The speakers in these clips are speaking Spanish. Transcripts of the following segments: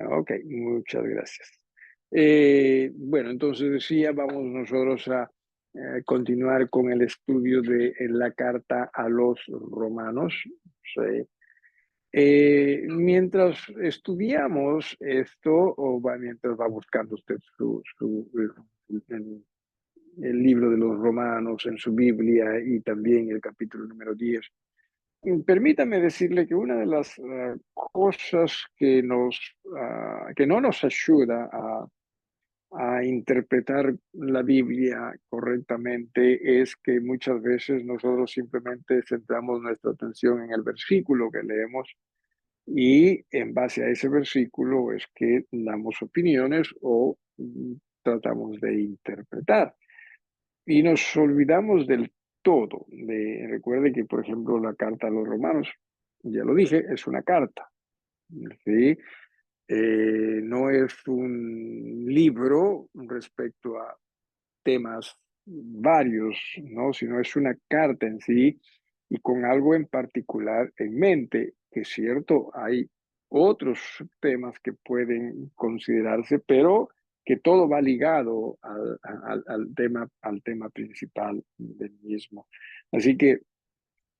Ok, muchas gracias. Bueno, entonces decía, vamos nosotros a continuar con el estudio de la carta a los romanos. Sí. Mientras estudiamos esto, mientras va buscando usted el libro de los romanos en su Biblia y también el capítulo número 10. Permítame decirle que una de las cosas que no nos ayuda a interpretar la Biblia correctamente es que muchas veces nosotros simplemente centramos nuestra atención en el versículo que leemos y en base a ese versículo es que damos opiniones o tratamos de interpretar. Y nos olvidamos del todo. Recuerde que, por ejemplo, la carta a los romanos, ya lo dije, es una carta. ¿Sí? No es un libro respecto a temas varios, ¿no? Sino es una carta en sí y con algo en particular en mente, que es cierto, hay otros temas que pueden considerarse, pero que todo va ligado al tema principal del mismo. Así que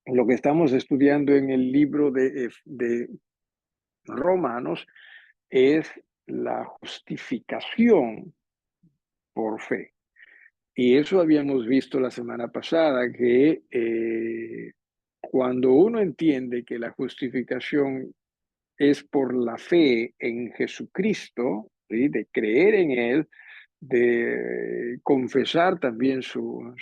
lo que estamos estudiando en el libro de Romanos es la justificación por fe. Y eso habíamos visto la semana pasada, que cuando uno entiende que la justificación es por la fe en Jesucristo, ¿sí? De creer en Él, de confesar también su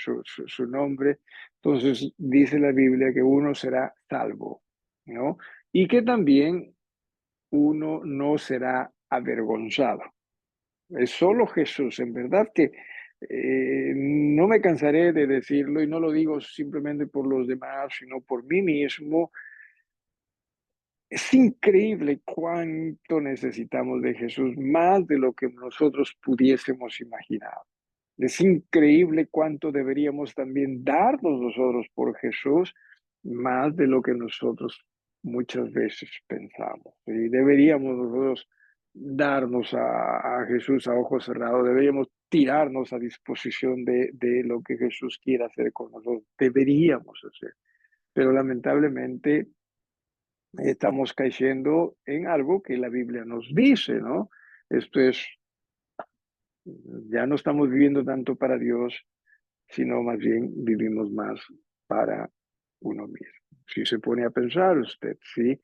nombre, entonces dice la Biblia que uno será salvo, ¿no? Y que también uno no será avergonzado. Es solo Jesús. En verdad que no me cansaré de decirlo y no lo digo simplemente por los demás, sino por mí mismo. Es increíble cuánto necesitamos de Jesús, más de lo que nosotros pudiésemos imaginar. Es increíble cuánto deberíamos también darnos nosotros por Jesús, más de lo que nosotros muchas veces pensamos. Y deberíamos nosotros darnos a Jesús a ojos cerrados, deberíamos tirarnos a disposición de lo que Jesús quiera hacer con nosotros. Deberíamos hacer. Pero lamentablemente estamos cayendo en algo que la Biblia nos dice, ¿no? Esto es, ya no estamos viviendo tanto para Dios, sino más bien vivimos más para uno mismo. Si se pone a pensar usted, ¿sí?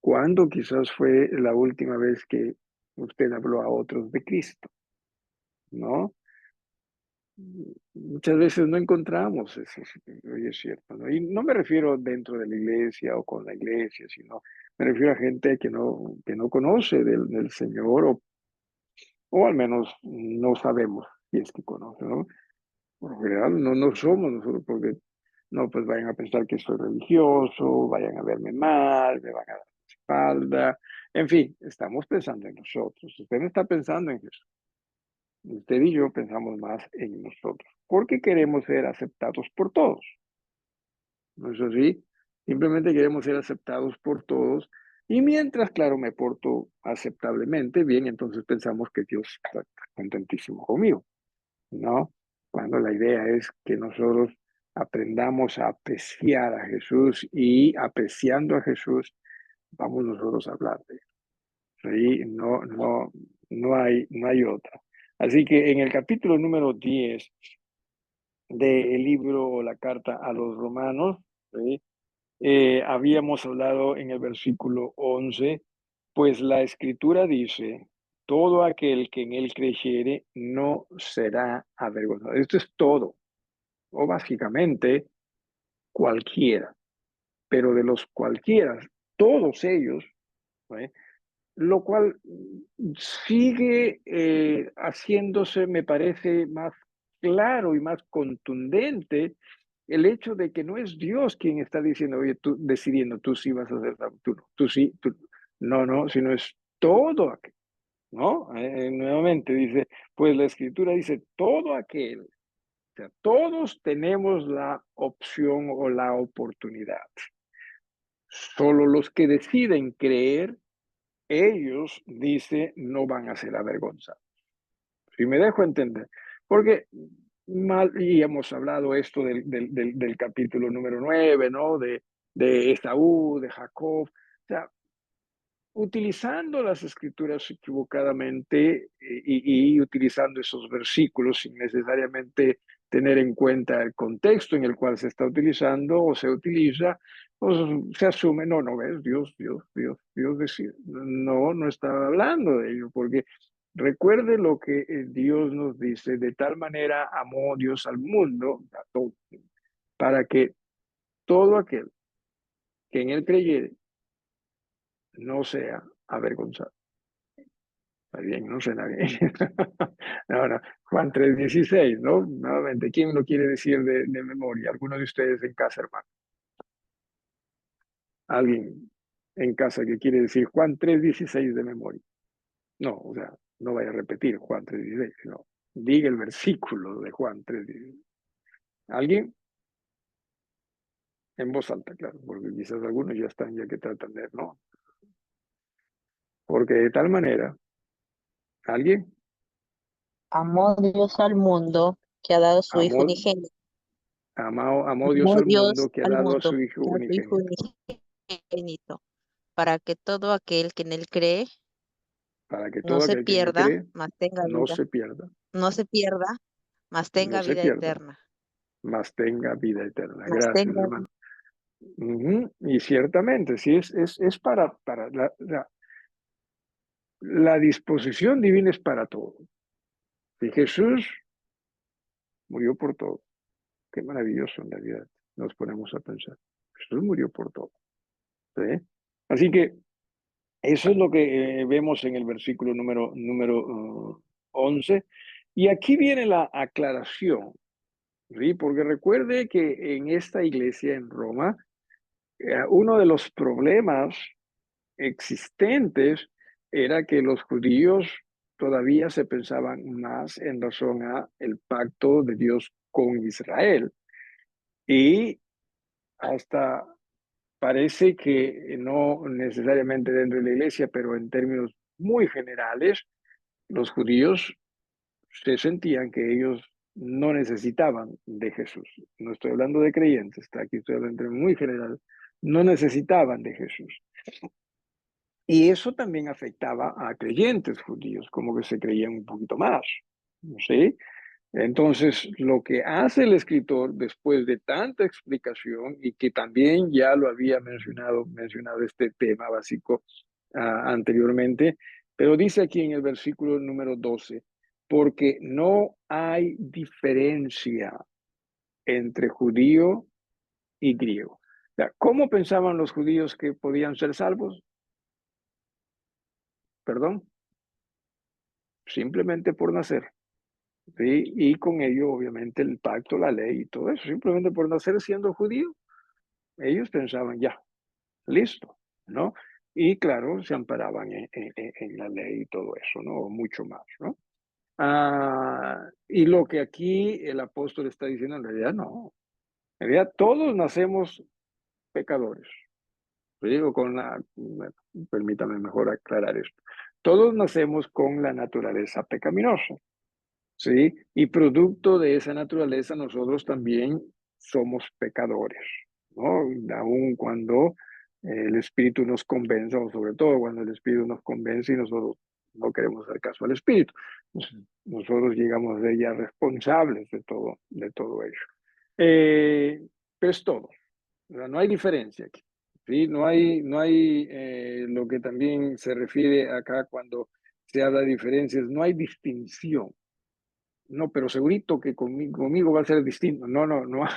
¿Cuándo quizás fue la última vez que usted habló a otros de Cristo? ¿No? Muchas veces no encontramos eso, y es cierto, ¿no? Y no me refiero dentro de la iglesia o con la iglesia, sino me refiero a gente que no conoce del Señor o al menos no sabemos si es que conoce, ¿no? Por lo general no somos nosotros porque no, pues vayan a pensar que soy religioso, vayan a verme mal, me van a dar la espalda, en fin, estamos pensando en nosotros. Usted no está pensando en Jesús. Usted y yo pensamos más en nosotros, porque queremos ser aceptados por todos. ¿No es así? Simplemente queremos ser aceptados por todos. Y mientras, claro, me porto aceptablemente bien, entonces pensamos que Dios está contentísimo conmigo, ¿no? Cuando la idea es que nosotros aprendamos a apreciar a Jesús y apreciando a Jesús, vamos nosotros a hablar de él. Sí, no hay otra. Así que en el capítulo número 10 del libro o la carta a los romanos, ¿sí? Habíamos hablado en el versículo 11, pues la escritura dice, todo aquel que en él creyere no será avergonzado. Esto es todo, o básicamente cualquiera, pero de los cualquiera, todos ellos, ¿sí? Lo cual sigue haciéndose, me parece, más claro y más contundente el hecho de que no es Dios quien está diciendo, oye, tú decidiendo, tú sí vas a hacer, tú no, tú sí, tú no, no, sino es todo aquel, ¿no? Nuevamente dice, pues la escritura dice, todo aquel, o sea, todos tenemos la opción o la oportunidad. Solo los que deciden creer, ellos, dice, no van a ser avergonzados. Si me dejo entender. Porque y hemos hablado esto del capítulo número 9, ¿no? De Esaú, de Jacob. O sea, utilizando las escrituras equivocadamente y utilizando esos versículos sin necesariamente tener en cuenta el contexto en el cual se está utilizando o se utiliza, pues se asume, no, no ves, Dios decide. No, no estaba hablando de ello, porque recuerde lo que Dios nos dice, de tal manera amó Dios al mundo, a todo, para que todo aquel que en él creyere no sea avergonzado. Está bien, no suena bien. No, no. Juan 3:16, ¿no? Nuevamente, ¿quién lo quiere decir de memoria? ¿Alguno de ustedes en casa, hermano? ¿Alguien en casa que quiere decir Juan 3:16 de memoria? No, o sea, no vaya a repetir Juan 3:16, sino diga el versículo de Juan 3:16. ¿Alguien? En voz alta, claro, porque quizás algunos ya están, ya que tratan de, ¿no? Porque de tal manera, ¿alguien? Amó Dios al mundo que ha dado su Hijo Amó, unigénito. amó Dios Amó al Dios mundo que ha al dado a mundo su Hijo que ha dado su Hijo unigénito, unigénito, para que todo aquel que en él cree para que no todo se aquel que en él pierda, cree mas tenga no vida, se pierda, no se pierda, mas no tenga se vida pierda, eterna, mas tenga vida eterna. mas Gracias, tenga hermano. Y ciertamente, sí, es para la disposición divina es para todo. Y Jesús murió por todo. Qué maravilloso en realidad. Nos ponemos a pensar. Jesús murió por todo. ¿Sí? Así que eso es lo que vemos en el versículo número 11. Y aquí viene la aclaración, ¿sí? Porque recuerde que en esta iglesia en Roma, uno de los problemas existentes era que los judíos todavía se pensaban más en razón a el pacto de Dios con Israel. Y hasta parece que no necesariamente dentro de la iglesia, pero en términos muy generales, los judíos se sentían que ellos no necesitaban de Jesús. No estoy hablando de creyentes, está aquí estoy hablando en muy general, no necesitaban de Jesús. Y eso también afectaba a creyentes judíos, como que se creían un poquito más, ¿sí? Entonces, lo que hace el escritor después de tanta explicación y que también ya lo había mencionado este tema básico anteriormente, pero dice aquí en el versículo número 12, porque no hay diferencia entre judío y griego. O sea, ¿cómo pensaban los judíos que podían ser salvos? Perdón, simplemente por nacer. ¿Sí? Y con ello, obviamente, el pacto, la ley y todo eso, simplemente por nacer siendo judío, ellos pensaban, ya, listo, ¿no? Y claro, se amparaban en la ley y todo eso, ¿no? Mucho más, ¿no? Y lo que aquí el apóstol está diciendo, en realidad no. En realidad todos nacemos pecadores. Lo digo bueno, permítame mejor aclarar esto. Todos nacemos con la naturaleza pecaminosa. ¿Sí? Y producto de esa naturaleza nosotros también somos pecadores, ¿no? Aun cuando el Espíritu nos convenza, o sobre todo cuando el Espíritu nos convence y nosotros no queremos hacer caso al Espíritu. Nosotros llegamos a ser ya responsables de todo ello. Pero es todo, o sea, no hay diferencia aquí, ¿sí? No hay lo que también se refiere acá cuando se habla de diferencias, no hay distinción. No, pero segurito que conmigo va a ser distinto. No, no, no. O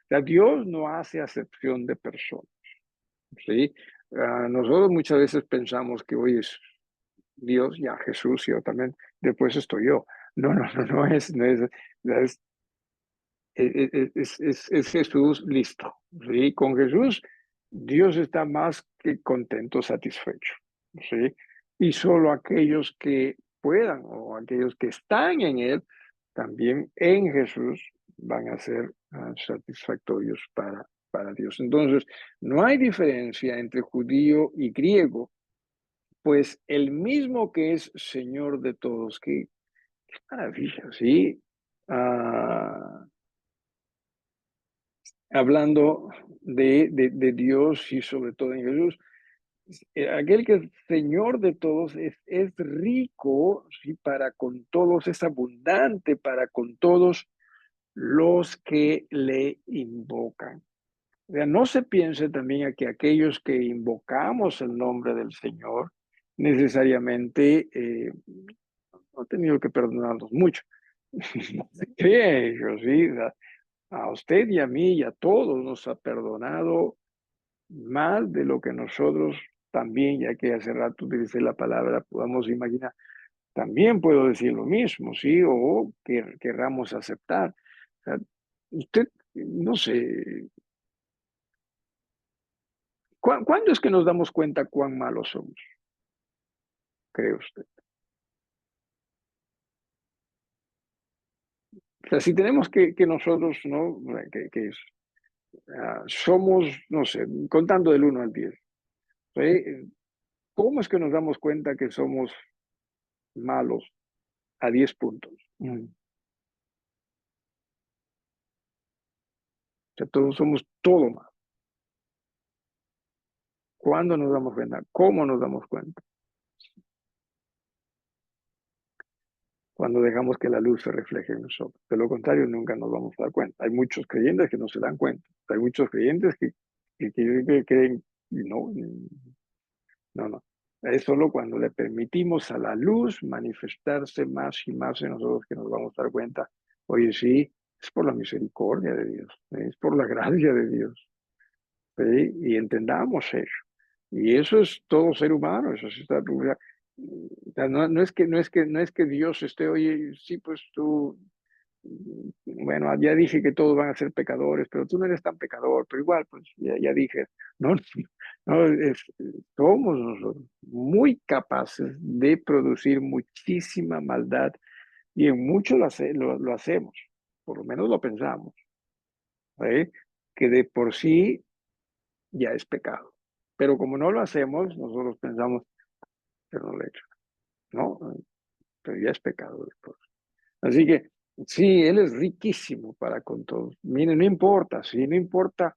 sea, Dios no hace acepción de personas, ¿sí? Nosotros muchas veces pensamos que hoy es Dios, ya Jesús, yo también, después estoy yo. No, no, no, es, es Jesús listo, ¿sí? Con Jesús, Dios está más que contento, satisfecho, ¿sí? Y solo aquellos que puedan o aquellos que están en Él, también en Jesús, van a ser satisfactorios para para Dios. Entonces, no hay diferencia entre judío y griego, pues el mismo que es Señor de todos, qué maravilla, ¿sí? Hablando de Dios y sobre todo en Jesús, aquel que es Señor de todos es rico, ¿sí? Para con todos, es abundante para con todos los que le invocan. O sea, no se piense también a que aquellos que invocamos el nombre del Señor necesariamente no han tenido que perdonarnos mucho. Sí, yo sí, a usted y a mí y a todos nos ha perdonado más de lo que nosotros también, ya que hace rato utilicé la palabra, podamos imaginar. También puedo decir lo mismo, ¿sí? O que querramos aceptar. O sea, usted, no sé, ¿cuándo es que nos damos cuenta cuán malos somos? ¿Cree usted? O sea, si tenemos que nosotros, ¿no? Somos, no sé, contando del 1 al 10, ¿sí? ¿Cómo es que nos damos cuenta que somos malos a 10 puntos? O sea, todos somos todo mal. ¿Cuándo nos damos cuenta? ¿Cómo nos damos cuenta? Cuando dejamos que la luz se refleje en nosotros. De lo contrario, nunca nos vamos a dar cuenta. Hay muchos creyentes que no se dan cuenta. Hay muchos creyentes que creen, no, no, no. Es solo cuando le permitimos a la luz manifestarse más y más en nosotros que nos vamos a dar cuenta. Oye, sí, es por la misericordia de Dios, es por la gracia de Dios. ¿Sí? Y entendamos eso. Y eso es todo ser humano, eso sí está, o sea, no es que Dios esté, oye, sí, pues tú, bueno, ya dije que todos van a ser pecadores, pero tú no eres tan pecador, pero igual, pues ya dije, no, no, somos nosotros muy capaces de producir muchísima maldad y en mucho lo hacemos, por lo menos lo pensamos, ¿sí? Que de por sí ya es pecado. Pero como no lo hacemos, nosotros pensamos, pero no lo he hecho, ¿no? Pero ya es pecado después. Así que sí, Él es riquísimo para con todos. Mire, no importa, sí, no importa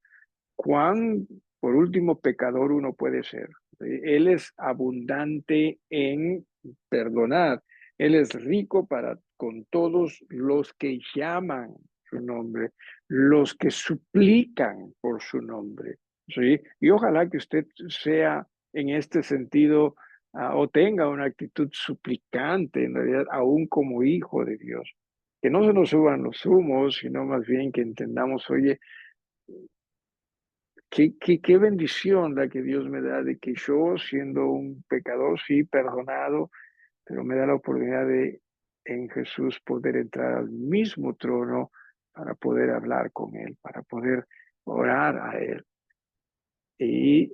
cuán, por último, pecador uno puede ser. ¿Sí? Él es abundante en perdonar. Él es rico para con todos los que llaman su nombre, los que suplican por su nombre. ¿Sí? Y ojalá que usted sea en este sentido o tenga una actitud suplicante, en realidad, aún como hijo de Dios. Que no se nos suban los humos, sino más bien que entendamos, oye, qué bendición la que Dios me da de que yo, siendo un pecador, sí, perdonado, pero me da la oportunidad de en Jesús poder entrar al mismo trono para poder hablar con Él, para poder orar a Él. Y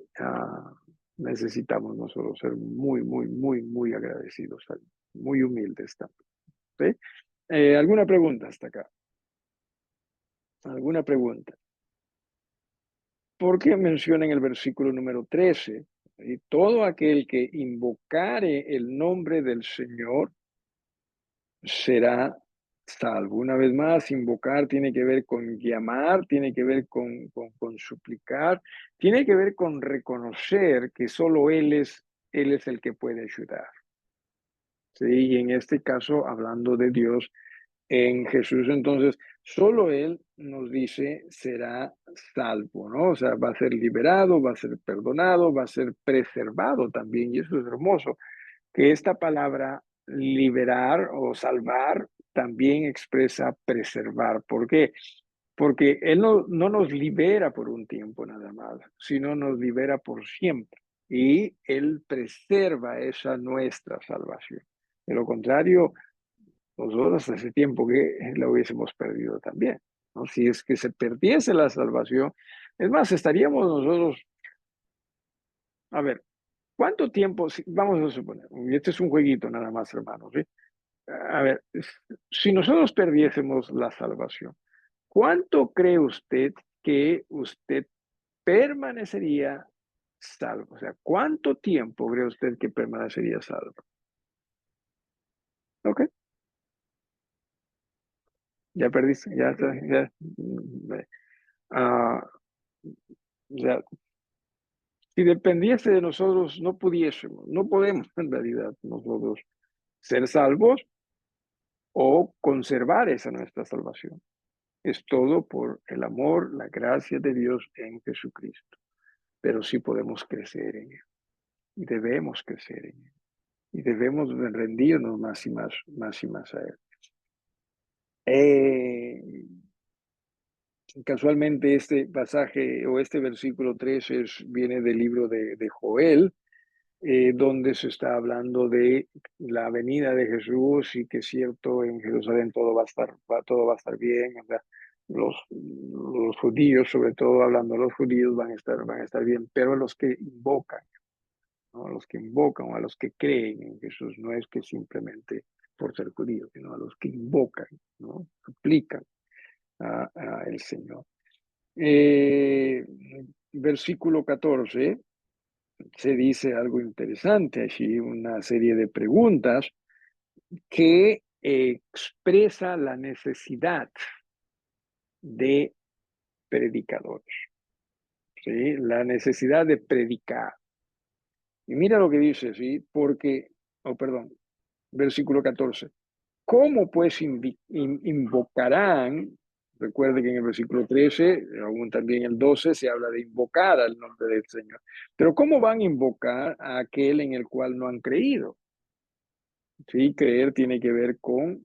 necesitamos nosotros ser muy, muy, muy, muy agradecidos, muy humildes también. ¿Sí? ¿Alguna pregunta hasta acá? ¿Alguna pregunta? Porque menciona en el versículo número 13, y todo aquel que invocare el nombre del Señor será salvo. Una vez más, invocar tiene que ver con llamar, tiene que ver con suplicar, tiene que ver con reconocer que solo Él es el que puede ayudar. ¿Sí? Y en este caso, hablando de Dios, en Jesús, entonces, solo Él nos dice será salvo, ¿no? O sea, va a ser liberado, va a ser perdonado, va a ser preservado también, y eso es hermoso, que esta palabra liberar o salvar también expresa preservar. ¿Por qué? Porque Él no nos libera por un tiempo nada más, sino nos libera por siempre. Y Él preserva esa nuestra salvación. De lo contrario, nosotros hace tiempo que la hubiésemos perdido también, ¿no? Si es que se perdiese la salvación, es más, estaríamos nosotros, a ver, ¿cuánto tiempo, vamos a suponer, y este es un jueguito nada más, hermanos, ¿sí? A ver, si nosotros perdiésemos la salvación, ¿cuánto cree usted que usted permanecería salvo? O sea, ¿cuánto tiempo cree usted que permanecería salvo? Ok, ya perdiste, ya está, ya. Ah, o sea, si dependiese de nosotros, no pudiésemos, no podemos en realidad nosotros ser salvos o conservar esa nuestra salvación. Es todo por el amor, la gracia de Dios en Jesucristo. Pero sí podemos crecer en él y debemos crecer en él y debemos rendirnos más y más a él. Casualmente este pasaje o este versículo 3 viene del libro de Joel, donde se está hablando de la venida de Jesús y que es cierto, en Jerusalén todo va a estar bien. O sea, los judíos, sobre todo hablando de los judíos, van a estar bien, pero los que invocan, ¿no? A los que invocan o a los que creen en Jesús, no es que simplemente por ser judíos, sino a los que invocan, ¿no? Suplican a el Señor. Versículo 14 se dice algo interesante, allí una serie de preguntas que expresa la necesidad de predicadores, ¿sí? La necesidad de predicar. Y mira lo que dice, ¿sí? Porque, perdón, versículo 14. ¿Cómo pues invocarán? Recuerde que en el versículo 13, aún también el 12, se habla de invocar al nombre del Señor. Pero ¿cómo van a invocar a aquel en el cual no han creído? Sí, creer tiene que ver con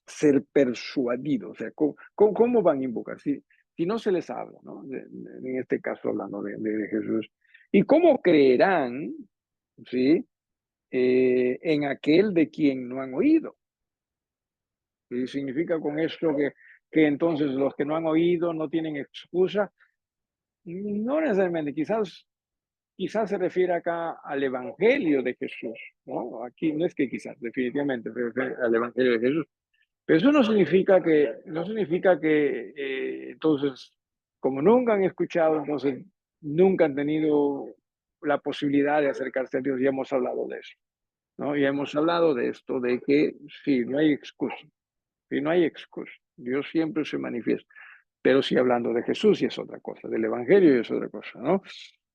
ser persuadido. O sea, ¿cómo van a invocar? Si no se les habla, ¿no? En este caso hablando de Jesús. ¿Y cómo creerán, sí, en aquel de quien no han oído? Y significa con esto que entonces los que no han oído no tienen excusa. No necesariamente, quizás se refiere acá al Evangelio de Jesús, ¿no? Aquí no es que quizás, definitivamente se refiere al Evangelio de Jesús. Pero eso no significa que entonces, como nunca han escuchado, entonces nunca han tenido la posibilidad de acercarse a Dios. Ya hemos hablado de eso, ¿no? Ya hemos hablado de esto, de que sí, no hay excusa. Y no hay excusa. Dios siempre se manifiesta. Pero sí, hablando de Jesús y es otra cosa, del Evangelio y es otra cosa, ¿no?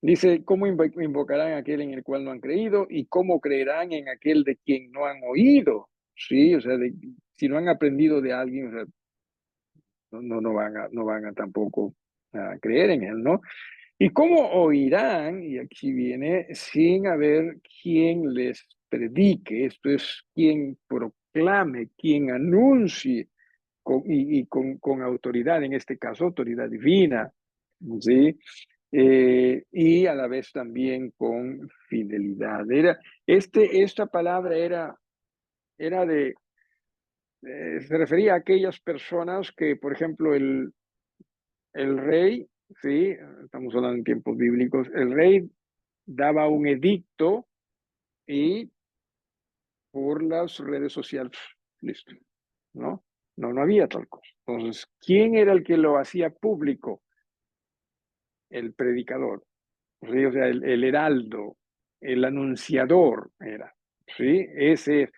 Dice, ¿cómo invocarán a aquel en el cual no han creído y cómo creerán en aquel de quien no han oído? Sí, o sea, si no han aprendido de alguien, o sea, no van a tampoco a creer en él, ¿no? ¿Y cómo oirán? Y aquí viene, sin haber quien les predique, esto es, quien proclame, quien anuncie con autoridad, en este caso autoridad divina, ¿sí? Y a la vez también con fidelidad. Esta palabra se refería a aquellas personas que, por ejemplo, el rey, ¿sí? Estamos hablando en tiempos bíblicos, el rey daba un edicto y por las redes sociales, listo, ¿no? No había tal cosa. Entonces, ¿quién era el que lo hacía público? El predicador, ¿sí? O sea, el heraldo, el anunciador era, ¿sí? Ese es.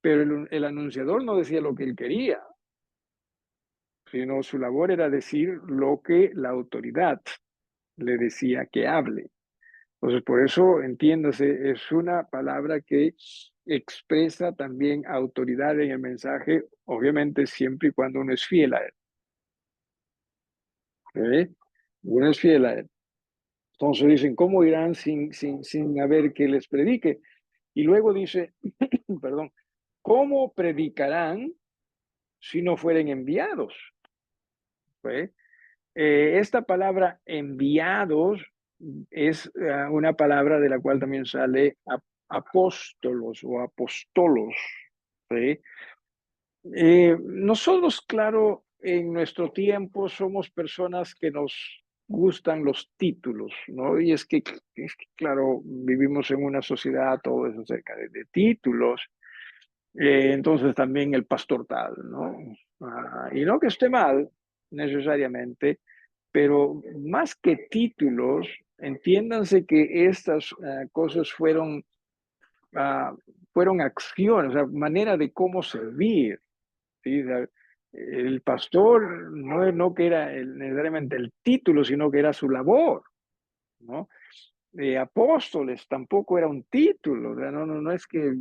Pero el anunciador no decía lo que él quería, sino su labor era decir lo que la autoridad le decía que hable. Entonces, por eso, entiéndase, es una palabra que expresa también autoridad en el mensaje, obviamente siempre y cuando uno es fiel a él. ¿Sí? Uno es fiel a él. Entonces dicen, ¿cómo irán sin haber que les predique? Y luego dice, perdón, ¿cómo predicarán si no fueren enviados? ¿Sí? Esta palabra enviados es una palabra de la cual también sale apóstolos o apostolos. ¿Sí? Nosotros, claro, en nuestro tiempo somos personas que nos gustan los títulos, ¿no? Y claro, vivimos en una sociedad, todo eso acerca de títulos. Entonces también el pastor tal, ¿no? Y no que esté mal necesariamente, pero más que títulos, entiéndanse que estas cosas ah, fueron acciones, o sea, manera de cómo servir. ¿Sí? O sea, el pastor no que era necesariamente el título, sino que era su labor, ¿no? Apóstoles tampoco era un título, o sea, no es que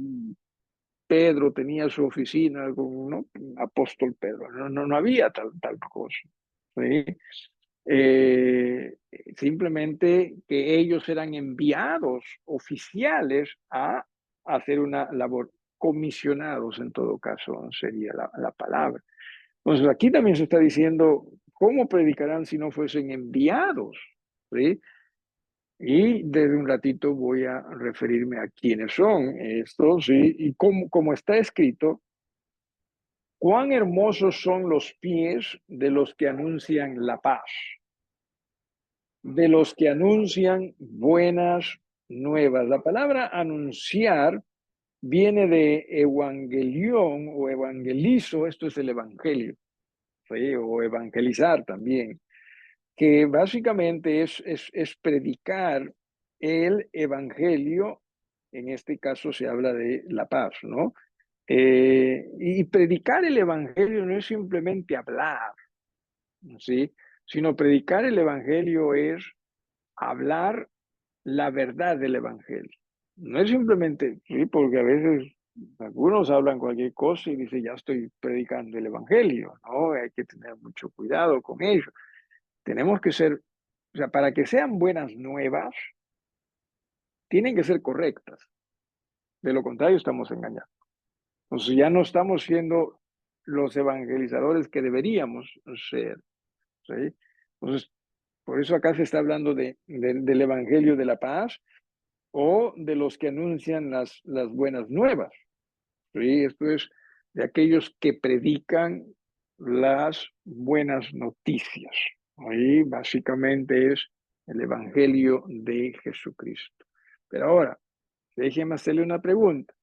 Pedro tenía su oficina, como, ¿no? Apóstol Pedro, no había tal cosa. ¿Sí? Eh, Simplemente que ellos eran enviados oficiales a hacer una labor, comisionados en todo caso sería la palabra. Entonces aquí también se está diciendo, ¿cómo predicarán si no fuesen enviados? ¿Sí? Y desde un ratito voy a referirme a quiénes son estos, ¿sí? Y como está escrito, cuán hermosos son los pies de los que anuncian la paz, de los que anuncian buenas nuevas. La palabra anunciar viene de evangelión o evangelizo, esto es el evangelio, ¿sí? O evangelizar también, que básicamente es predicar el evangelio. En este caso se habla de la paz, ¿no? Y predicar el evangelio no es simplemente hablar, ¿sí? Sino predicar el evangelio es hablar la verdad del evangelio. No es simplemente, sí, porque a veces algunos hablan cualquier cosa y dicen, ya estoy predicando el evangelio, ¿no? Hay que tener mucho cuidado con ello. Tenemos que ser, o sea, para que sean buenas nuevas, tienen que ser correctas. De lo contrario, estamos engañados. Entonces ya no estamos siendo los evangelizadores que deberíamos ser, ¿sí? Entonces, por eso acá se está hablando del evangelio de la paz o de los que anuncian las buenas nuevas, ¿sí? Esto es de aquellos que predican las buenas noticias. Ahí básicamente es el evangelio de Jesucristo. Pero ahora, déjeme hacerle una pregunta.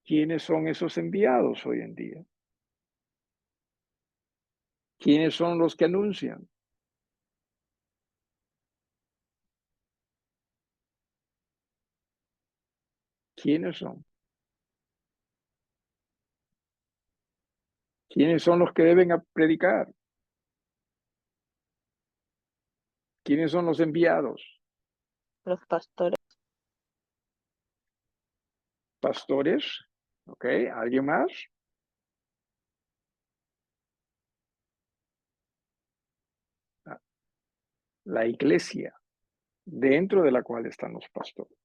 ¿Quiénes son esos enviados hoy en día? ¿Quiénes son los que anuncian? ¿Quiénes son? ¿Quiénes son los que deben predicar? ¿Quiénes son los enviados? los pastores, ¿Pastores? ¿Ok? ¿Alguien más? La iglesia, dentro de la cual están los pastores.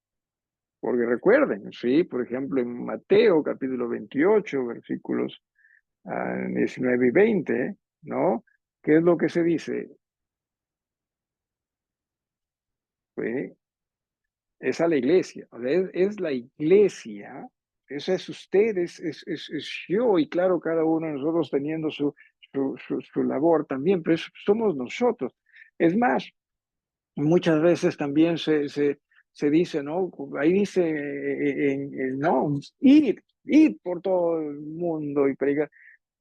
Porque recuerden, sí, por ejemplo, en Mateo capítulo 28, versículos 19 y 20, ¿no? ¿Qué es lo que se dice? Pues, es a la iglesia, o sea, es la iglesia, eso es ustedes, es yo, y claro, cada uno de nosotros teniendo su labor también, pero somos nosotros. Es más, muchas veces también se dice, ¿no? Ahí dice, no, id por todo el mundo y predicar.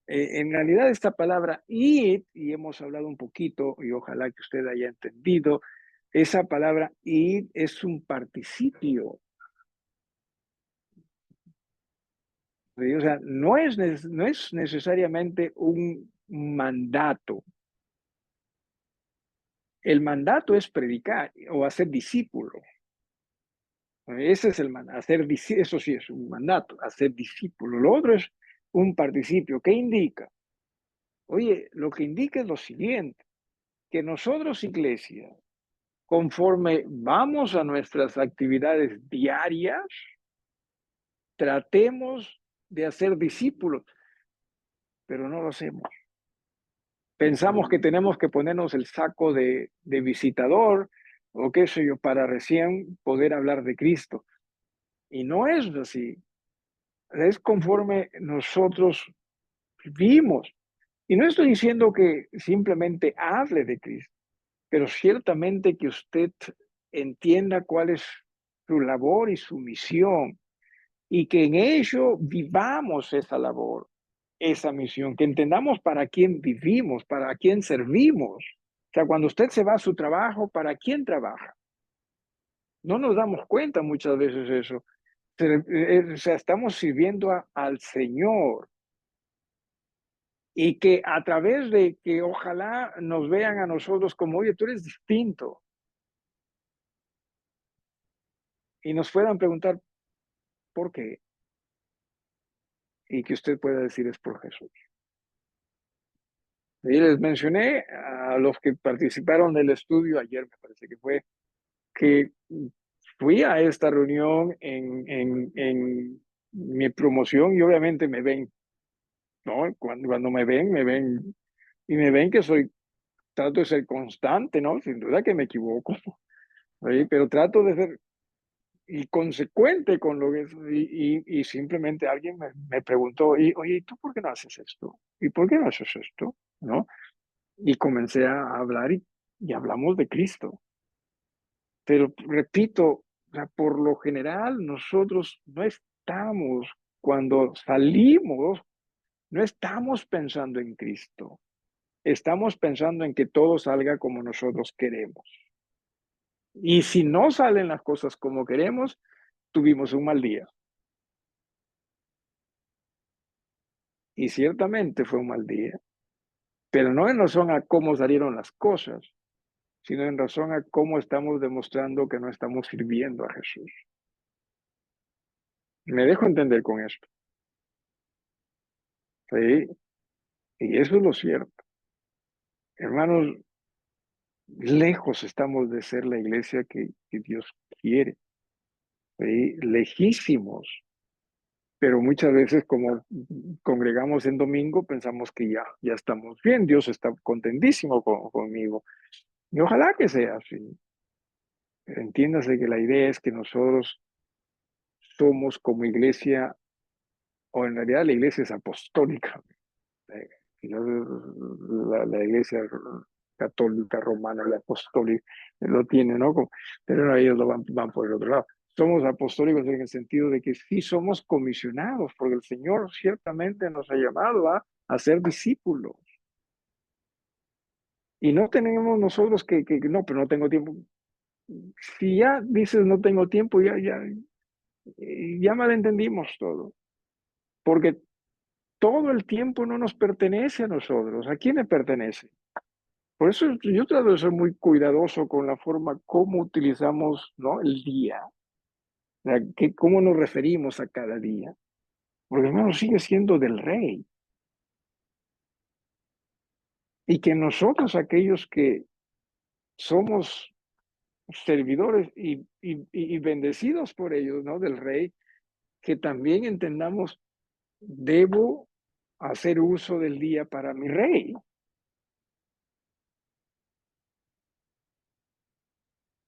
En realidad esta palabra id, y hemos hablado un poquito, y ojalá que usted haya entendido, esa palabra id es un participio. ¿Sí? O sea, no es necesariamente un mandato. El mandato es predicar o hacer discípulo. Ese es el mandato, eso sí es un mandato, hacer discípulo. Lo otro es un participio. ¿Qué indica? Oye, lo que indica es lo siguiente, que nosotros, iglesia, conforme vamos a nuestras actividades diarias, tratemos de hacer discípulos, pero no lo hacemos. Pensamos que tenemos que ponernos el saco de visitador o qué sé yo, para recién poder hablar de Cristo. Y no es así. Es conforme nosotros vivimos. Y no estoy diciendo que simplemente hable de Cristo, pero ciertamente que usted entienda cuál es su labor y su misión y que en ello vivamos esa labor, esa misión, que entendamos para quién vivimos, para quién servimos. O sea, cuando usted se va a su trabajo, ¿para quién trabaja? No nos damos cuenta muchas veces eso. O sea, estamos sirviendo al Señor y que a través de que ojalá nos vean a nosotros como, oye, tú eres distinto y nos puedan preguntar por qué y que usted pueda decir es por Jesús. Y les mencioné a los que participaron del estudio ayer, me parece que fue, que fui a esta reunión en mi promoción y obviamente me ven, ¿no? Cuando me ven y me ven que soy, trato de ser constante, ¿no? Sin duda que me equivoco, ¿sí? Pero trato de ser y consecuente con lo que es, y simplemente alguien me preguntó, y, oye, ¿y tú por qué no haces esto? ¿Y por qué no haces esto? ¿No? Y comencé a hablar y hablamos de Cristo. Pero repito, o sea, por lo general nosotros no estamos, cuando salimos, no estamos pensando en Cristo. Estamos pensando en que todo salga como nosotros queremos. Y si no salen las cosas como queremos, tuvimos un mal día. Y ciertamente fue un mal día, pero no en razón a cómo salieron las cosas, sino en razón a cómo estamos demostrando que no estamos sirviendo a Jesús. Me dejo entender con esto. ¿Sí? Y eso es lo cierto. Hermanos, lejos estamos de ser la iglesia que Dios quiere. ¿Sí? Lejísimos. Pero muchas veces como congregamos en domingo, pensamos que ya estamos bien, Dios está contentísimo conmigo. Y ojalá que sea así. Pero entiéndase que la idea es que nosotros somos como iglesia, o en realidad la iglesia es apostólica. eh, la iglesia católica romana, la apostólica, lo tiene, ¿no? Pero no, ellos lo van por el otro lado. Somos apostólicos en el sentido de que sí somos comisionados, porque el Señor ciertamente nos ha llamado a ser discípulos. Y no tenemos nosotros no, pero no tengo tiempo. Si ya dices no tengo tiempo, ya malentendimos todo. Porque todo el tiempo no nos pertenece a nosotros. ¿A quién le pertenece? Por eso yo trato de ser muy cuidadoso con la forma como utilizamos, ¿no? El día, cómo nos referimos a cada día. Porque hermano sigue siendo del rey. Y que nosotros, aquellos que somos servidores y bendecidos por ellos, ¿no? Del rey, que también entendamos, debo hacer uso del día para mi rey.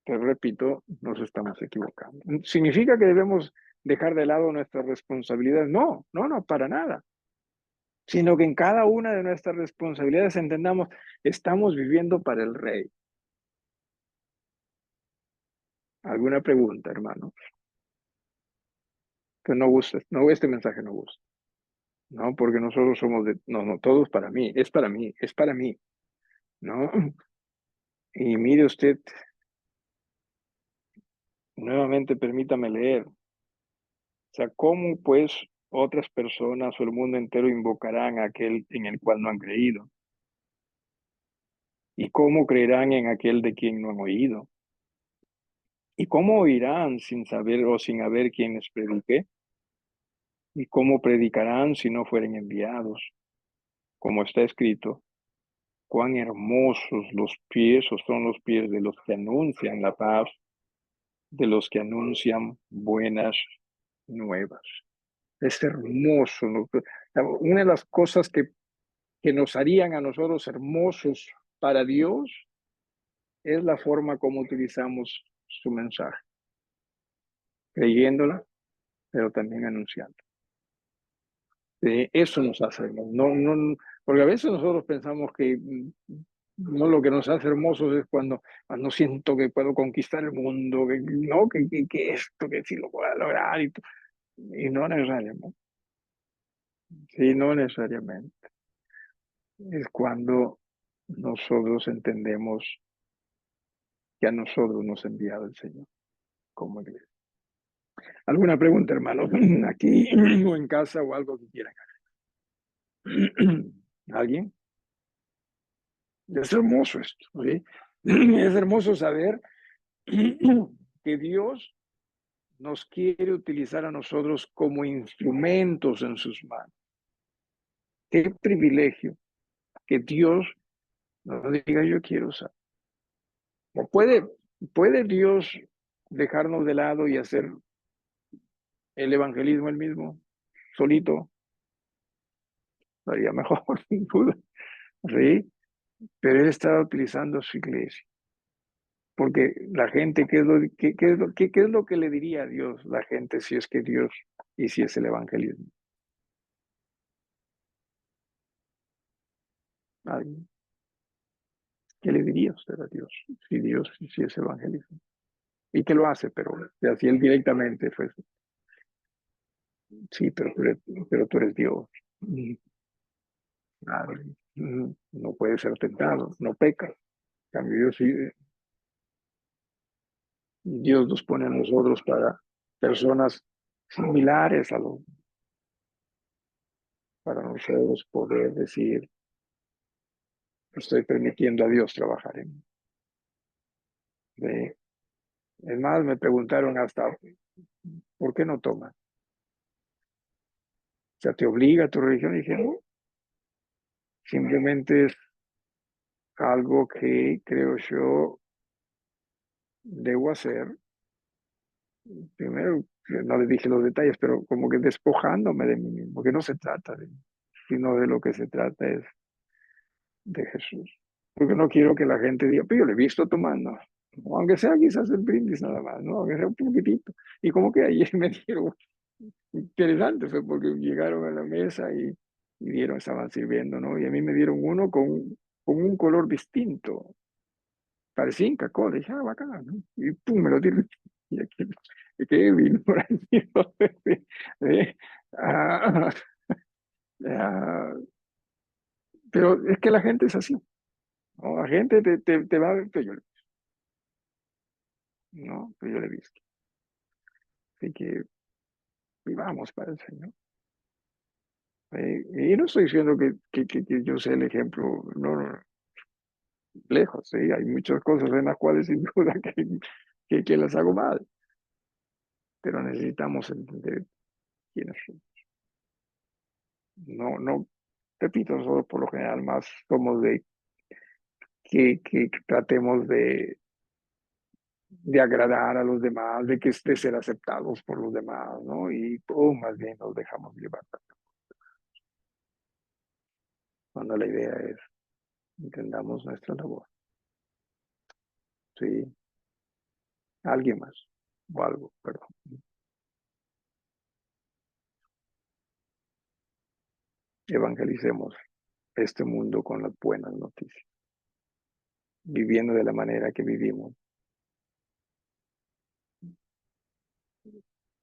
Pero repito, nos estamos equivocando. ¿Significa que debemos dejar de lado nuestras responsabilidades? No, no, no, para nada. Sino que en cada una de nuestras responsabilidades entendamos, estamos viviendo para el rey. ¿Alguna pregunta, hermano? Que no guste, no, este mensaje no gusta. No, porque nosotros somos no, no, todo es para mí, es para mí, es para mí, ¿no? Y mire usted, nuevamente permítame leer. O sea, ¿cómo pues otras personas o el mundo entero invocarán a aquel en el cual no han creído? ¿Y cómo creerán en aquel de quien no han oído? ¿Y cómo oirán sin saber o sin haber quien les predique? ¿Y cómo predicarán si no fueren enviados? Como está escrito, cuán hermosos los pies o son los pies de los que anuncian la paz, de los que anuncian buenas nuevas. Es hermoso, ¿no? Una de las cosas que nos harían a nosotros hermosos para Dios es la forma como utilizamos su mensaje, creyéndola, pero también anunciando. Eso nos hace hermosos. No, no, porque a veces nosotros pensamos que no, lo que nos hace hermosos es cuando siento que puedo conquistar el mundo, no, que esto, que sí lo puedo lograr, y no necesariamente. Sí, no necesariamente. Es cuando nosotros entendemos que a nosotros nos ha enviado el Señor como iglesia. ¿Alguna pregunta, hermano? Aquí o en casa o algo que quieran. ¿Alguien? Es hermoso esto, ¿sí? Es hermoso saber que Dios nos quiere utilizar a nosotros como instrumentos en sus manos. Qué privilegio que Dios nos diga, yo quiero usar. ¿O puede Dios dejarnos de lado y hacer el evangelismo él mismo, solito? Estaría mejor, sin duda. Sí, pero él está utilizando su iglesia. Porque la gente, ¿qué es lo que le diría a Dios la gente si es que Dios hiciese el evangelismo? ¿Alguien? ¿Qué le diría usted a Dios si Dios hiciese evangelismo? Y que lo hace, pero así él directamente, pues, sí, pero tú eres Dios. Claro, no puede ser tentado, no peca. En cambio, yo sí, Dios nos pone a nosotros para personas similares para nosotros poder decir, estoy permitiendo a Dios trabajar en mí. Es más, me preguntaron hasta, ¿por qué no tomas? O sea, ¿te obliga a tu religión? Y dije, no, simplemente es algo que creo yo debo hacer. Primero, no les dije los detalles, pero como que despojándome de mí mismo, que no se trata de mí, sino de lo que se trata es de Jesús. Porque no quiero que la gente diga, pero yo le he visto tomando, ¿no? Aunque sea quizás el brindis nada más, ¿no? Aunque sea un poquitito. Y como que ayer me dieron, interesante fue porque llegaron a la mesa y dieron, estaban sirviendo, ¿no? Y a mí me dieron uno con un color distinto, parecía Inca Kola, dije, ah, bacán, ¿no? Y pum, me lo dieron. Y aquí, y que vino por ahí, ¿no? Ah, ah, pero es que la gente es así, ¿no? La gente te va a ver, pero yo, no, pero yo le he visto. Así que vivamos para el Señor. Y no estoy diciendo que yo sea el ejemplo, no, no, no, lejos, ¿sí? Hay muchas cosas en las cuales sin duda que las hago mal, pero necesitamos entender quiénes son. No, no, repito, nosotros por lo general más somos de que tratemos de agradar a los demás, de ser aceptados por los demás, ¿no? Y más bien nos dejamos llevar cuando la idea es entendamos nuestra labor, ¿sí? Alguien más o algo, perdón. Evangelicemos este mundo con las buenas noticias, viviendo de la manera que vivimos.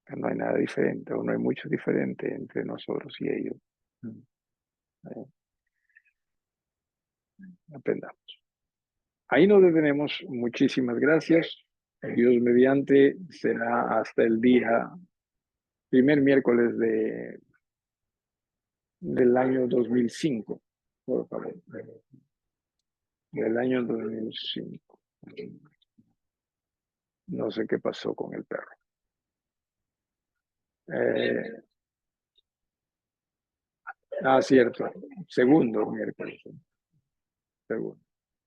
No hay nada diferente, o no hay mucho diferente entre nosotros y ellos. Eh, Aprendamos. Ahí nos detenemos. Muchísimas gracias. Dios mediante será hasta el día, primer miércoles del año 2005, por favor. Del año 2005. No sé qué pasó con el perro. Eh, cierto. Segundo miércoles. Segundo.